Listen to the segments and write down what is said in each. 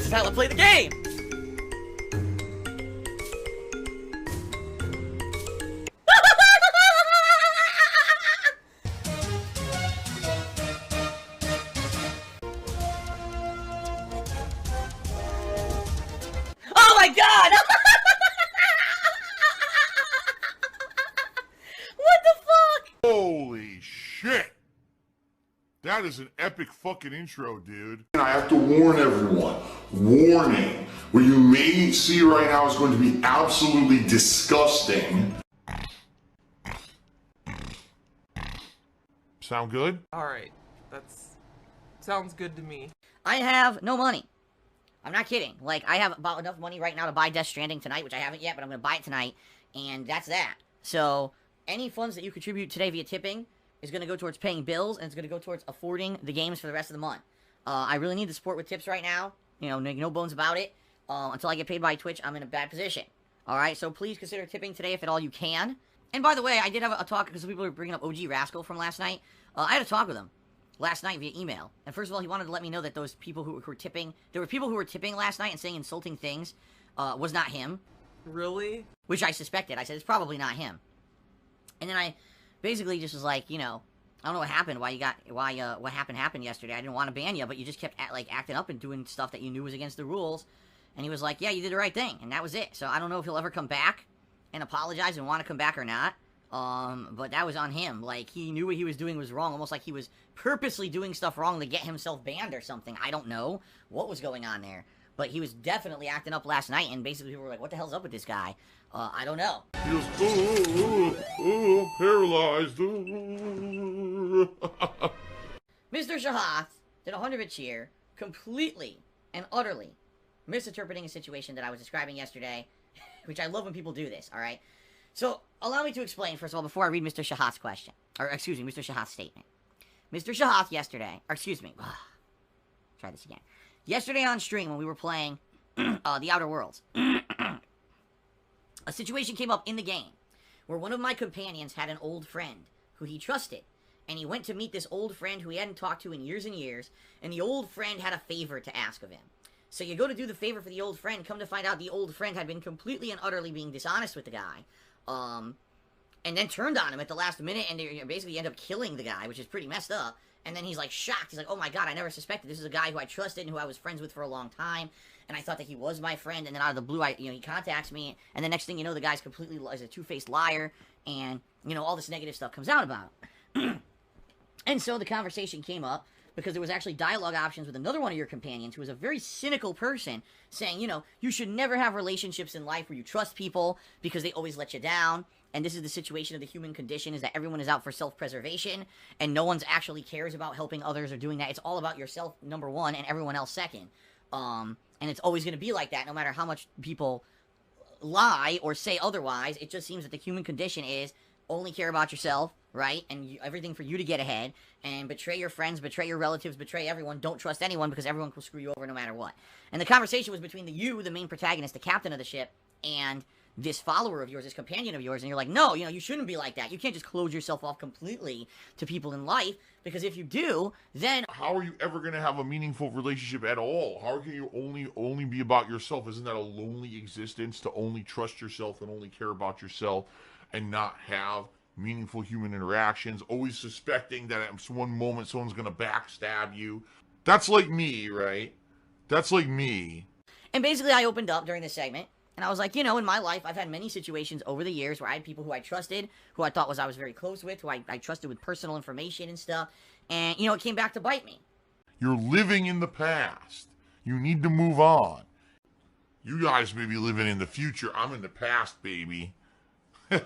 This is how I play the game! Oh my god! What the fuck? Holy shit! That is an epic fucking intro, dude. And I have to warn everyone, warning, what you may see right now is going to be absolutely disgusting. Sound good? Alright, sounds good to me. I have no money. I'm not kidding. Like, I have about enough money right now to buy Death Stranding tonight, which I haven't yet, but I'm going to buy it tonight, and that's that. So, any funds that you contribute today via tipping is going to go towards paying bills, and it's going to go towards affording the games for the rest of the month. I really need the support with tips right now. You know, no bones about it. Until I get paid by Twitch, I'm in a bad position. Alright, so please consider tipping today if at all you can. And by the way, I did have a talk, because people were bringing up OG Rascal from last night. I had a talk with him last night via email. And first of all, he wanted to let me know that those people who were tipping, there were people who were tipping last night and saying insulting things, was not him. Really? Which I suspected. I said, it's probably not him. And then I basically just was like, you know, I don't know what happened, what happened yesterday. I didn't want to ban you, but you just kept, acting up and doing stuff that you knew was against the rules. And he was like, yeah, you did the right thing. And that was it. So I don't know if he'll ever come back and apologize and want to come back or not. But that was on him. Like, he knew what he was doing was wrong, almost like he was purposely doing stuff wrong to get himself banned or something. I don't know what was going on there. But he was definitely acting up last night, and basically people were like, what the hell's up with this guy? I don't know. He goes, ooh, paralyzed, ooh. Mr. Shahath did a 100-bit cheer, completely and utterly misinterpreting a situation that I was describing yesterday, which I love when people do this, alright? So, allow me to explain, first of all, before I read Mr. Shahath's question. Or, excuse me, Mr. Shahath's statement. Mr. Shahath yesterday, or excuse me, try this again. Yesterday on stream, when we were playing The Outer Worlds, a situation came up in the game where one of my companions had an old friend who he trusted. And he went to meet this old friend who he hadn't talked to in years and years, and the old friend had a favor to ask of him. So you go to do the favor for the old friend, come to find out the old friend had been completely and utterly being dishonest with the guy. And then turned on him at the last minute, and they basically end up killing the guy, which is pretty messed up. And then he's like shocked. He's like, oh my god, I never suspected. This is a guy who I trusted and who I was friends with for a long time. And I thought that he was my friend. And then out of the blue, he contacts me. And the next thing you know, the guy's completely is a two-faced liar. And, all this negative stuff comes out about him. And so the conversation came up because there was actually dialogue options with another one of your companions who was a very cynical person saying, you should never have relationships in life where you trust people because they always let you down. And this is the situation of the human condition, is that everyone is out for self-preservation, and no one's actually cares about helping others or doing that. It's all about yourself, number one, and everyone else second. And it's always going to be like that, no matter how much people lie or say otherwise. It just seems that the human condition is only care about yourself, right? And everything for you to get ahead, and betray your friends, betray your relatives, betray everyone. Don't trust anyone because everyone will screw you over no matter what. And the conversation was between the main protagonist, the captain of the ship, and this follower of yours, this companion of yours, and you're like, no, you shouldn't be like that. You can't just close yourself off completely to people in life, because if you do, then How are you ever going to have a meaningful relationship at all? How can you only be about yourself? Isn't that a lonely existence, to only trust yourself and only care about yourself and not have meaningful human interactions, always suspecting that at one moment someone's going to backstab you? That's like me, right? That's like me. And basically I opened up during this segment, and I was like, in my life, I've had many situations over the years where I had people who I trusted, who I thought I was very close with, who I trusted with personal information and stuff, and, it came back to bite me. You're living in the past. You need to move on. You guys may be living in the future. I'm in the past, baby. And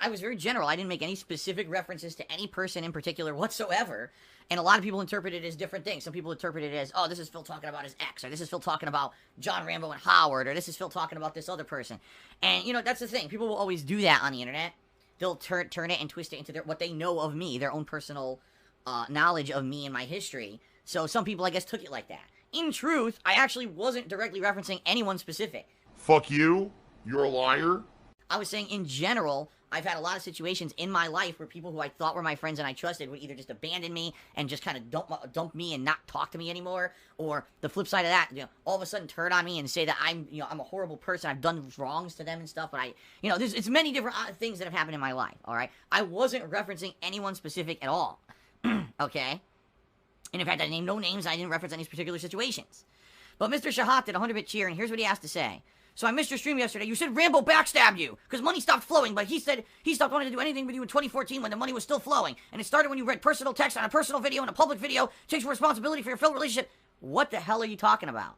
I was very general. I didn't make any specific references to any person in particular whatsoever. And a lot of people interpret it as different things. Some people interpret it as, oh, this is Phil talking about his ex, or this is Phil talking about John Rambo and Howard, or this is Phil talking about this other person. And, that's the thing. People will always do that on the internet. They'll turn it and twist it into what they know of me, their own personal knowledge of me and my history. So some people, I guess, took it like that. In truth, I actually wasn't directly referencing anyone specific. Fuck you. You're a liar. I was saying, in general, I've had a lot of situations in my life where people who I thought were my friends and I trusted would either just abandon me and just kind of dump me and not talk to me anymore, or the flip side of that, all of a sudden turn on me and say that I'm a horrible person, I've done wrongs to them and stuff, but it's many different things that have happened in my life, alright? I wasn't referencing anyone specific at all, okay? And in fact, I named no names, I didn't reference any particular situations. But Mr. Shahat did a 100-bit cheer, and here's what he has to say. So I missed your stream yesterday. You said Rambo backstabbed you because money stopped flowing, but he said he stopped wanting to do anything with you in 2014 when the money was still flowing. And it started when you read personal text on a personal video and a public video, takes responsibility for your failed relationship. What the hell are you talking about?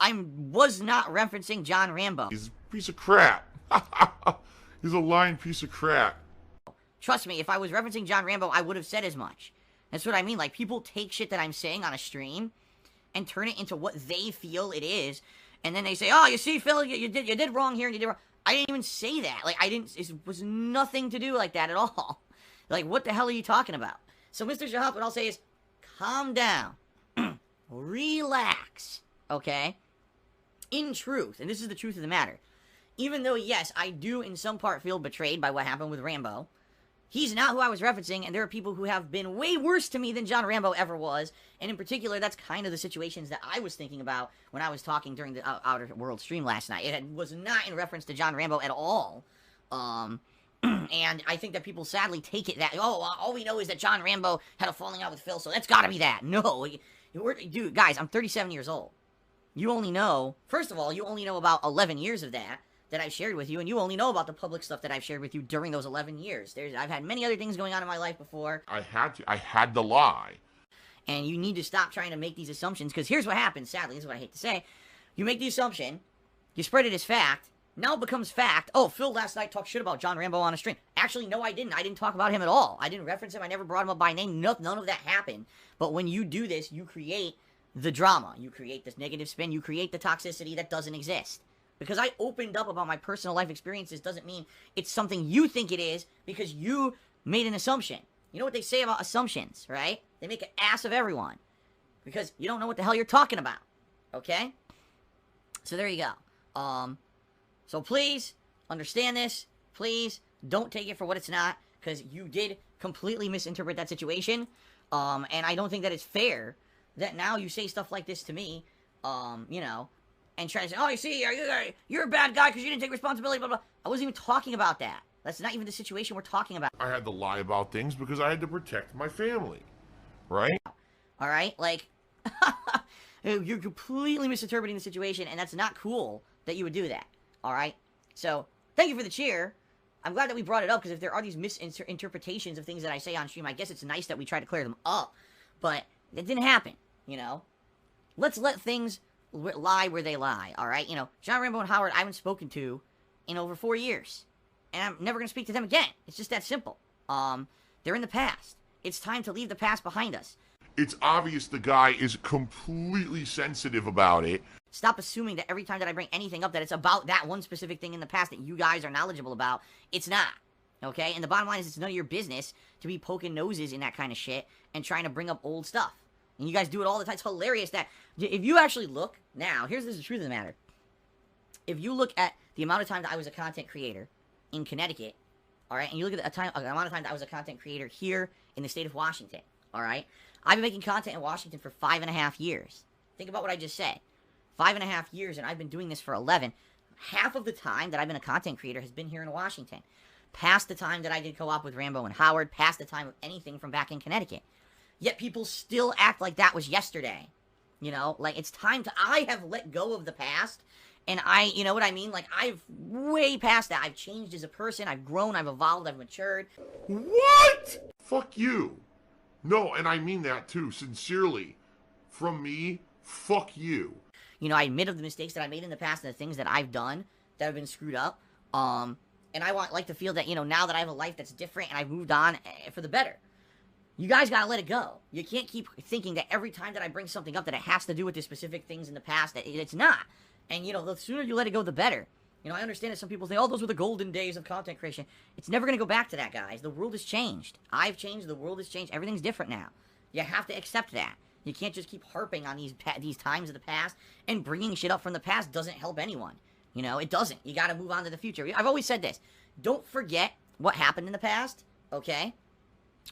I was not referencing John Rambo. He's a piece of crap. He's a lying piece of crap. Trust me, if I was referencing John Rambo, I would have said as much. That's what I mean. Like, people take shit that I'm saying on a stream and turn it into what they feel it is. And then they say, oh, you see, Phil, you did wrong here and you did wrong. I didn't even say that. Like, it was nothing to do like that at all. Like, what the hell are you talking about? So, Mr. Shahab, what I'll say is, calm down. Relax. Okay? In truth, and this is the truth of the matter, even though, yes, I do in some part feel betrayed by what happened with Rambo, he's not who I was referencing, and there are people who have been way worse to me than John Rambo ever was, and in particular, that's kind of the situations that I was thinking about when I was talking during the Outer World stream last night. It was not in reference to John Rambo at all, and I think that people sadly take it that, all we know is that John Rambo had a falling out with Phil, so that's gotta be that. No, dude, guys, I'm 37 years old. You only know, first of all, you only know about 11 years of that I've shared with you, and you only know about the public stuff that I've shared with you during those 11 years. I've had many other things going on in my life before. I had to lie. And you need to stop trying to make these assumptions, because here's what happens, sadly, this is what I hate to say. You make the assumption, you spread it as fact, now it becomes fact. Oh, Phil last night talked shit about John Rambo on a stream. Actually, no, I didn't. I didn't talk about him at all. I didn't reference him. I never brought him up by name. None of that happened. But when you do this, you create the drama. You create this negative spin. You create the toxicity that doesn't exist. Because I opened up about my personal life experiences doesn't mean it's something you think it is because you made an assumption. You know what they say about assumptions, right? They make an ass of everyone. Because you don't know what the hell you're talking about. Okay? So there you go. So please, understand this. Please, don't take it for what it's not. Because you did completely misinterpret that situation. And I don't think that it's fair that now you say stuff like this to me. And try to say, oh, you see, you're a bad guy because you didn't take responsibility, blah, blah. I wasn't even talking about that. That's not even the situation we're talking about. I had to lie about things because I had to protect my family, right? All right? Like, you're completely misinterpreting the situation, and that's not cool that you would do that. All right? So, thank you for the cheer. I'm glad that we brought it up, because if there are these misinterpretations of things that I say on stream, I guess it's nice that we try to clear them up. But it didn't happen, Let's let things lie where they lie, all right? John Rambo and Howard I haven't spoken to in over 4 years. And I'm never going to speak to them again. It's just that simple. They're in the past. It's time to leave the past behind us. It's obvious the guy is completely sensitive about it. Stop assuming that every time that I bring anything up that it's about that one specific thing in the past that you guys are knowledgeable about. It's not. Okay? And the bottom line is it's none of your business to be poking noses in that kind of shit and trying to bring up old stuff. And you guys do it all the time. It's hilarious that if you actually look now, here's the truth of the matter. If you look at the amount of time that I was a content creator in Connecticut, all right, and you look at the amount of time that I was a content creator here in the state of Washington, all right, I've been making content in Washington for 5.5 years. Think about what I just said. 5.5 years, and I've been doing this for 11. Half of the time that I've been a content creator has been here in Washington. Past the time that I did co-op with Rambo and Howard, past the time of anything from back in Connecticut. Yet people still act like that was yesterday. Like, it's time to... I have let go of the past, and you know what I mean? Like, I've way past that. I've changed as a person. I've grown. I've evolved. I've matured. What? Fuck you. No, and I mean that, too, sincerely. From me, fuck you. I admit of the mistakes that I made in the past and the things that I've done that have been screwed up. And I like to feel that, now that I have a life that's different and I've moved on for the better. You guys gotta let it go. You can't keep thinking that every time that I bring something up that it has to do with the specific things in the past. That it's not. And, the sooner you let it go, the better. I understand that some people say, oh, those were the golden days of content creation. It's never gonna go back to that, guys. The world has changed. I've changed. The world has changed. Everything's different now. You have to accept that. You can't just keep harping on these times of the past, and bringing shit up from the past doesn't help anyone. It doesn't. You gotta move on to the future. I've always said this. Don't forget what happened in the past, okay?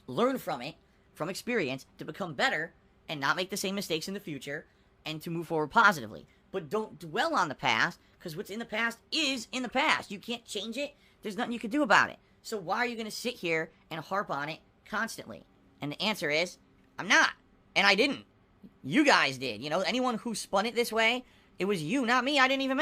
Learn from it, from experience, to become better and not make the same mistakes in the future and to move forward positively. But don't dwell on the past, because what's in the past is in the past. You can't change it. There's nothing you can do about it. So why are you going to sit here and harp on it constantly? And the answer is, I'm not. And I didn't. You guys did. You know, anyone who spun it this way, it was you, not me. I didn't even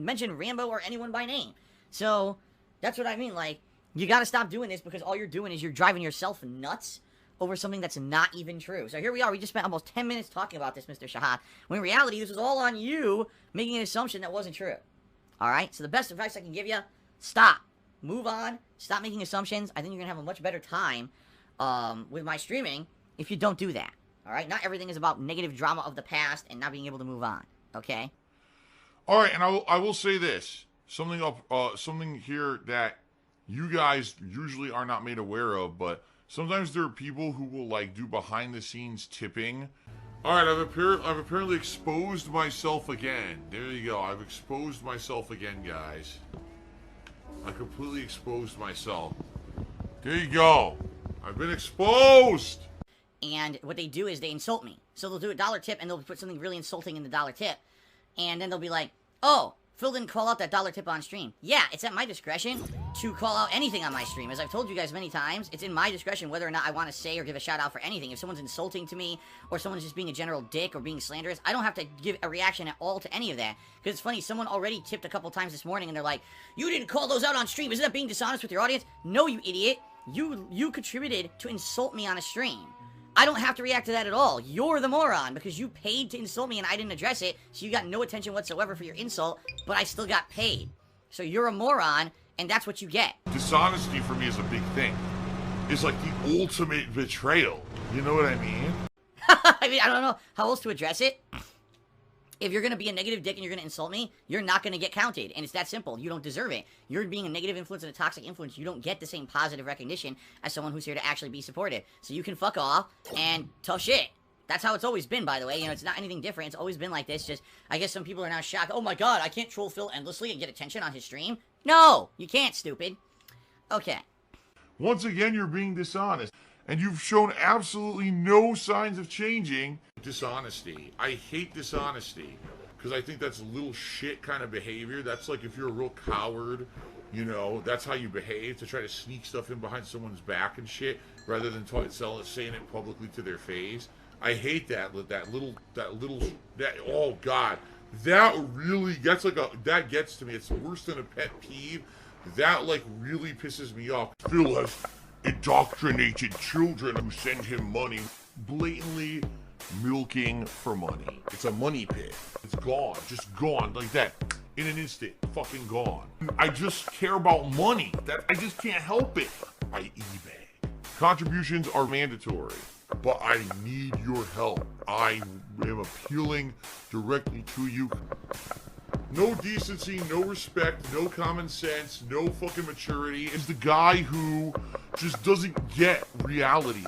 mention Rambo or anyone by name. So that's what I mean. Like, you got to stop doing this, because all you're doing is you're driving yourself nuts over something that's not even true. So here we are. We just spent almost 10 minutes talking about this, Mr. Shahad, when in reality, this was all on you making an assumption that wasn't true. All right? So the best advice I can give you, stop. Move on. Stop making assumptions. I think you're going to have a much better time with my streaming if you don't do that. All right? Not everything is about negative drama of the past and not being able to move on. Okay? All right, and I will say this. Something here that you guys usually are not made aware of, but sometimes there are people who will, like, do behind-the-scenes tipping. All right, I've apparently exposed myself again. There you go. I've exposed myself again, guys. I completely exposed myself. There you go. I've been exposed. And what they do is they insult me. So they'll do a dollar tip, and they'll put something really insulting in the dollar tip. And then they'll be like, oh, Phil didn't call out that dollar tip on stream. Yeah, it's at my discretion to call out anything on my stream. As I've told you guys many times, it's in my discretion whether or not I want to say or give a shout out for anything. If someone's insulting to me, or someone's just being a general dick or being slanderous, I don't have to give a reaction at all to any of that. Because it's funny, someone already tipped a couple times this morning, and they're like, you didn't call those out on stream. Isn't that being dishonest with your audience? No, you idiot. You contributed to insult me on a stream. I don't have to react to that at all. You're the moron, because you paid to insult me and I didn't address it, so you got no attention whatsoever for your insult, but I still got paid. So you're a moron, and that's what you get. Dishonesty for me is a big thing. It's like the ultimate betrayal. You know what I mean? I mean, I don't know how else to address it. If you're going to be a negative dick and you're going to insult me, you're not going to get counted. And it's that simple. You don't deserve it. You're being a negative influence and a toxic influence. You don't get the same positive recognition as someone who's here to actually be supportive. So you can fuck off and tough shit. That's how it's always been, by the way. You know, it's not anything different. It's always been like this. Just, I guess some people are now shocked. Oh my god, I can't troll Phil endlessly and get attention on his stream. No, you can't, stupid. Okay. Once again, you're being dishonest. And you've shown absolutely no signs of changing. Dishonesty. I hate dishonesty. Because I think that's little shit kind of behavior. That's like if you're a real coward, you know, that's how you behave, to try to sneak stuff in behind someone's back and shit, rather than saying it publicly to their face. I hate that oh god. That really gets that gets to me. It's worse than a pet peeve. That like really pisses me off. Phil has indoctrinated children who send him money, blatantly milking for money. It's a money pit. It's gone, just gone like that, in an instant, fucking gone. I just care about money. That I just can't help it. I eBay. Contributions are mandatory, but I need your help. I am appealing directly to you. No decency, no respect, no common sense, no fucking maturity. Is the guy who just doesn't get reality.